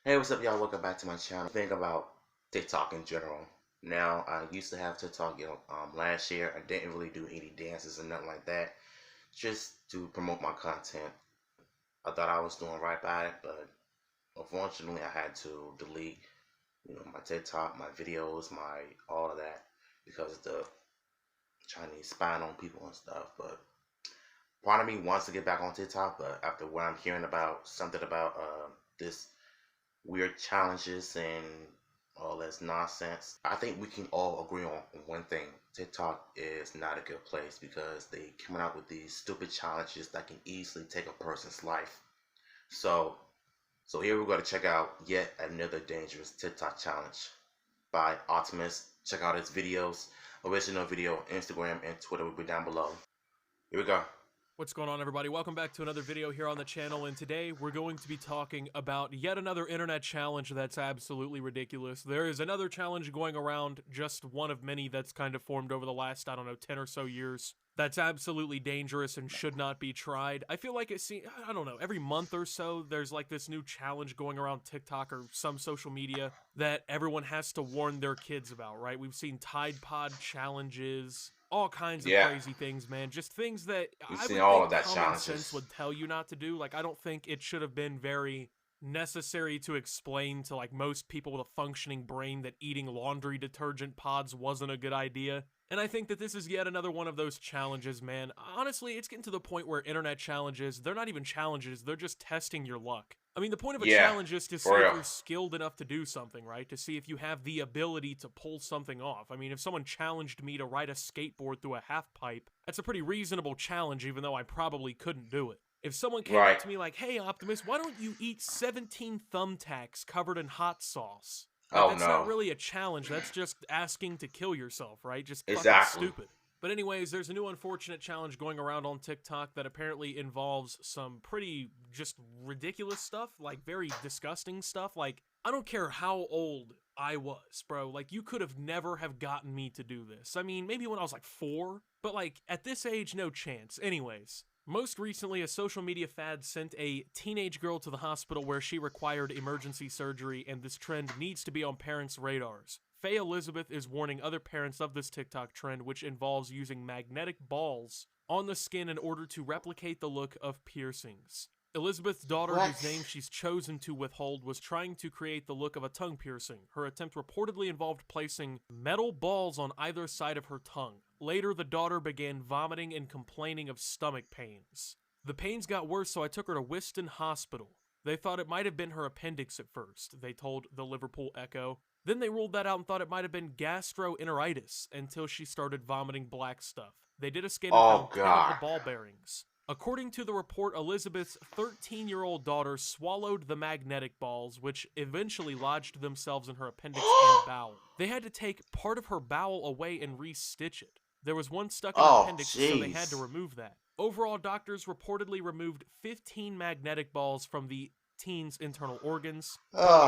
Hey, what's up, y'all? Welcome back to my channel. Think about TikTok in general. Now, I used to have TikTok, last year. I didn't really do any dances or nothing like that, just to promote my content. I thought I was doing right by it, but unfortunately, I had to delete, my TikTok, my videos, my all of that because of the Chinese spying on people and stuff. But part of me wants to get back on TikTok, but after what I'm hearing about something about this weird challenges and all this nonsense. I think we can all agree on one thing. TikTok is not a good place because they coming out with these stupid challenges that can easily take a person's life. So so here we're going to check out yet another dangerous TikTok challenge by Optimus. Check out his videos. Original video, Instagram and Twitter will be down below. Here we go. What's going on, everybody? Welcome back to another video here on the channel, and today we're going to be talking about yet another internet challenge that's absolutely ridiculous. There is another challenge going around, just one of many that's kind of formed over the last, 10 or so years. That's absolutely dangerous and should not be tried. I feel like every month or so, there's like this new challenge going around TikTok or some social media that everyone has to warn their kids about, right? We've seen Tide Pod challenges, all kinds of Yeah, crazy things, man. Just things that we've I seen would all think of that common sense challenges. would tell you not to do. Like, I don't think it should have been very necessary to explain to, like, most people with a functioning brain that eating laundry detergent pods wasn't a good idea. And I think that this is yet another one of those challenges, man. Honestly, it's getting to the point where internet challenges, they're not even challenges, they're just testing your luck. I mean, the point of a Yeah, challenge is to for see if real. you're skilled enough to do something, right? To see if you have the ability to pull something off. I mean, if someone challenged me to ride a skateboard through a half pipe, that's a pretty reasonable challenge, even though I probably couldn't do it. If someone came up Right. to me like, hey, Optimus, why don't you eat 17 thumbtacks covered in hot sauce? Right, Oh that's not no. really a challenge, that's just asking to kill yourself, right? Just fucking Exactly. stupid. But anyways, there's a new unfortunate challenge going around on TikTok that apparently involves some pretty just ridiculous stuff, like very disgusting stuff. Like, I don't care how old I was, bro. Like, you could have never have gotten me to do this. I mean, maybe when I was like 4, but like at this age, no chance. Anyways, most recently, a social media fad sent a teenage girl to the hospital where she required emergency surgery, and this trend needs to be on parents' radars. Faye Elizabeth is warning other parents of this TikTok trend, which involves using magnetic balls on the skin in order to replicate the look of piercings. Elizabeth's daughter, whose What? name she's chosen to withhold, was trying to create the look of a tongue piercing. Her attempt reportedly involved placing metal balls on either side of her tongue. Later, the daughter began vomiting and complaining of stomach pains. The pains got worse, so I took her to Whiston Hospital. They thought it might have been her appendix at first, they told the Liverpool Echo. Then they ruled that out and thought it might have been gastroenteritis until she started vomiting black stuff. They did a scan and Oh found 10 of the god. ball bearings. According to the report, Elizabeth's 13-year-old daughter swallowed the magnetic balls, which eventually lodged themselves in her appendix and bowel. They had to take part of her bowel away and re-stitch it. There was one stuck in her Oh appendix, so they had to jeez. remove that. Overall, doctors reportedly removed 15 magnetic balls from the teen's internal organs.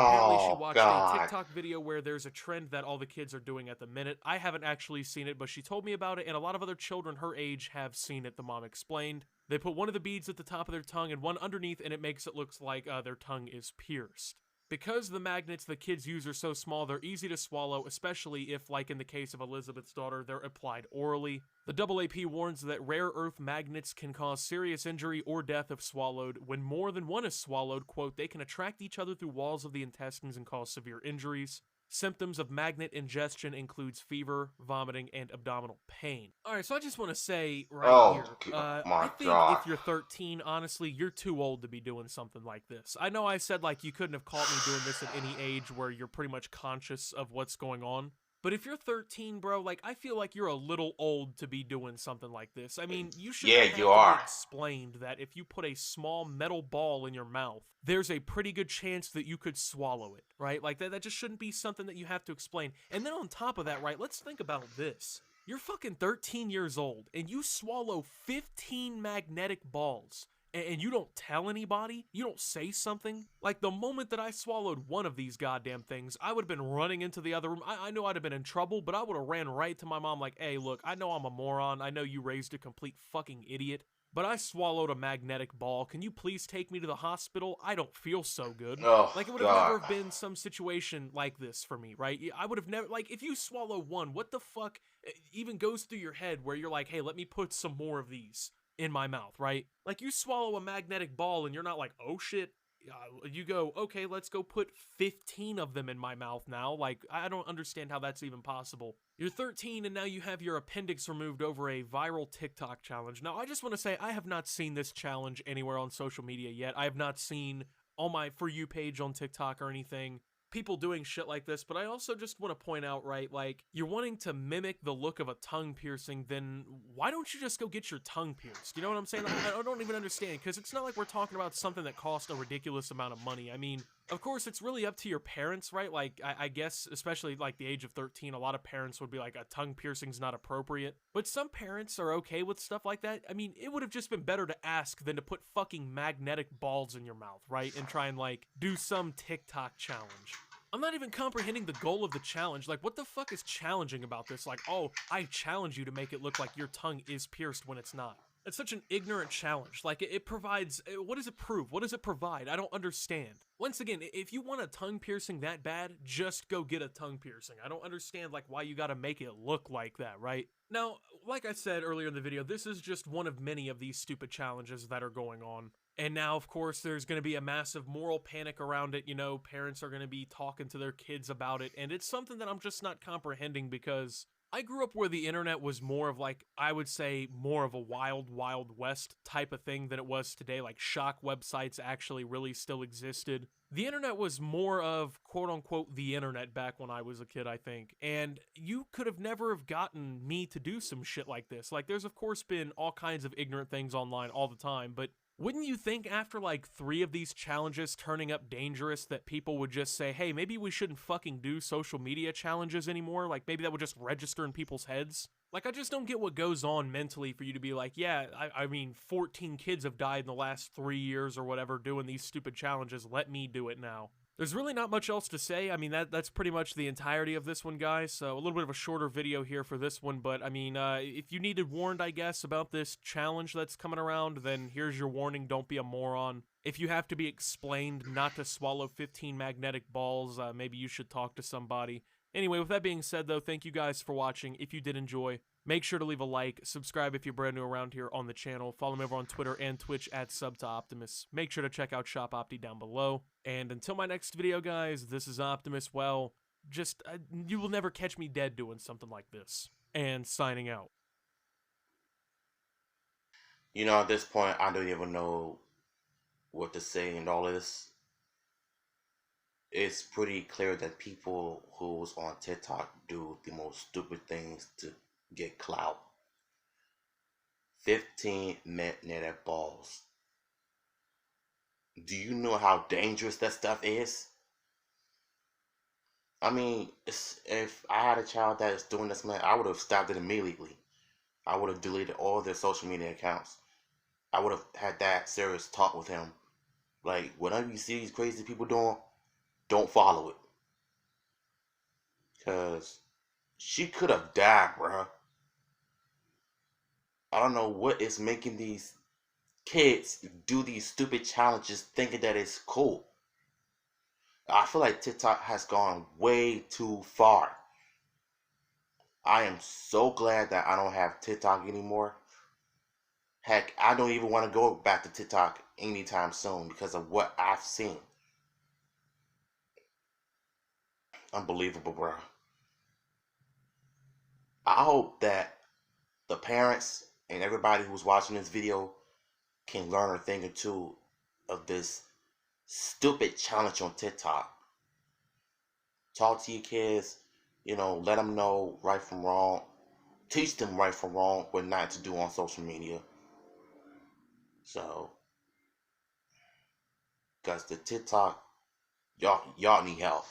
Apparently, she Oh watched a god. TikTok video where there's a trend that all the kids are doing at the minute. I haven't actually seen it, but she told me about it, and a lot of other children her age have seen it, the mom explained. They put one of the beads at the top of their tongue and one underneath, and it makes it look like their tongue is pierced. Because the magnets the kids use are so small, they're easy to swallow, especially if, like in the case of Elizabeth's daughter, they're applied orally. The AAP warns that rare earth magnets can cause serious injury or death if swallowed. When more than one is swallowed, quote, they can attract each other through walls of the intestines and cause severe injuries. Symptoms of magnet ingestion includes fever, vomiting, and abdominal pain. Alright, so I just want to say right Oh here, my I think god. if you're 13, honestly, you're too old to be doing something like this. I know I said, like, you couldn't have caught me doing this at any age where you're pretty much conscious of what's going on. But if you're 13, bro, like, I feel like you're a little old to be doing something like this. I mean, you Yeah, shouldn't you have to be are. explained that if you put a small metal ball in your mouth, there's a pretty good chance that you could swallow it, right? Like, that just shouldn't be something that you have to explain. And then on top of that, right, let's think about this. You're fucking 13 years old, and you swallow 15 magnetic balls and you don't tell anybody, you don't say something. Like, the moment that I swallowed one of these goddamn things, I would have been running into the other room. I know I'd have been in trouble, but I would have ran right to my mom like, hey, look, I know I'm a moron. I know you raised a complete fucking idiot, but I swallowed a magnetic ball. Can you please take me to the hospital? I don't feel so good. Oh Like, it would have God. never been some situation like this for me, right? I would have never, like, if you swallow one, what the fuck even goes through your head where you're like, hey, let me put some more of these in my mouth, right? Like, you swallow a magnetic ball and you're not like, oh shit. You go, okay, let's go put 15 of them in my mouth now. Like, I don't understand how that's even possible. You're 13 and now you have your appendix removed over a viral TikTok challenge. Now, I just want to say I have not seen this challenge anywhere on social media yet. I have not seen on my For You page on TikTok or anything people doing shit like this, but I also just want to point out, right, like, you're wanting to mimic the look of a tongue piercing, then why don't you just go get your tongue pierced? You know what I'm saying? I don't even understand, because it's not like we're talking about something that cost a ridiculous amount of money. I mean, of course, it's really up to your parents, right? Like, I guess, especially like the age of 13, a lot of parents would be like, a tongue piercing's not appropriate. But some parents are okay with stuff like that. I mean, it would have just been better to ask than to put fucking magnetic balls in your mouth, right? And try and, like, do some TikTok challenge. I'm not even comprehending the goal of the challenge. Like, what the fuck is challenging about this? Like, oh, I challenge you to make it look like your tongue is pierced when it's not. It's such an ignorant challenge. Like, it provides, what does it prove? What does it provide? I don't understand. Once again, if you want a tongue piercing that bad, just go get a tongue piercing. I don't understand, like, why you gotta make it look like that, right? Now, like I said earlier in the video, this is just one of many of these stupid challenges that are going on. And now, of course, there's going to be a massive moral panic around it. You know, parents are going to be talking to their kids about it. And it's something that I'm just not comprehending, because I grew up where the internet was more of, like, I would say more of a wild, wild west type of thing than it was today. Like, shock websites actually really still existed. The internet was more of, quote unquote, the internet back when I was a kid, I think. And you could have never have gotten me to do some shit like this. Like, there's of course been all kinds of ignorant things online all the time, but wouldn't you think after like 3 of these challenges turning up dangerous that people would just say, hey, maybe we shouldn't fucking do social media challenges anymore? Like, maybe that would just register in people's heads? Like, I just don't get what goes on mentally for you to be like, yeah, I mean, 14 kids have died in the last 3 years or whatever doing these stupid challenges. Let me do it now. There's really not much else to say. I mean, that's pretty much the entirety of this one, guys. So a little bit of a shorter video here for this one. But, I mean, if you needed warned, I guess, about this challenge that's coming around, then here's your warning. Don't be a moron. If you have to be explained not to swallow 15 magnetic balls, maybe you should talk to somebody. Anyway, with that being said, though, thank you guys for watching. If you did enjoy, make sure to leave a like, subscribe if you're brand new around here on the channel, follow me over on Twitter and Twitch at SubToOptimus. Make sure to check out Shop Opti down below. And until my next video, guys, this is Optimus. Well, just, you will never catch me dead doing something like this. And signing out. You know, at this point, I don't even know what to say and all this. It's pretty clear that people who's on TikTok do the most stupid things to get clout. 15 magnetic balls. Do you know how dangerous that stuff is? I mean, if I had a child that is doing this, man, I would have stopped it immediately. I would have deleted all their social media accounts. I would have had that serious talk with him. Like, whatever you see these crazy people doing, don't follow it. Because she could have died, bruh. I don't know what is making these kids do these stupid challenges thinking that it's cool. I feel like TikTok has gone way too far. I am so glad that I don't have TikTok anymore. Heck, I don't even want to go back to TikTok anytime soon because of what I've seen. Unbelievable, bro. I hope that the parents and everybody who's watching this video can learn a thing or two of this stupid challenge on TikTok. Talk to your kids, you know, let them know right from wrong. Teach them right from wrong, what not to do on social media. So, because the TikTok, y'all need help.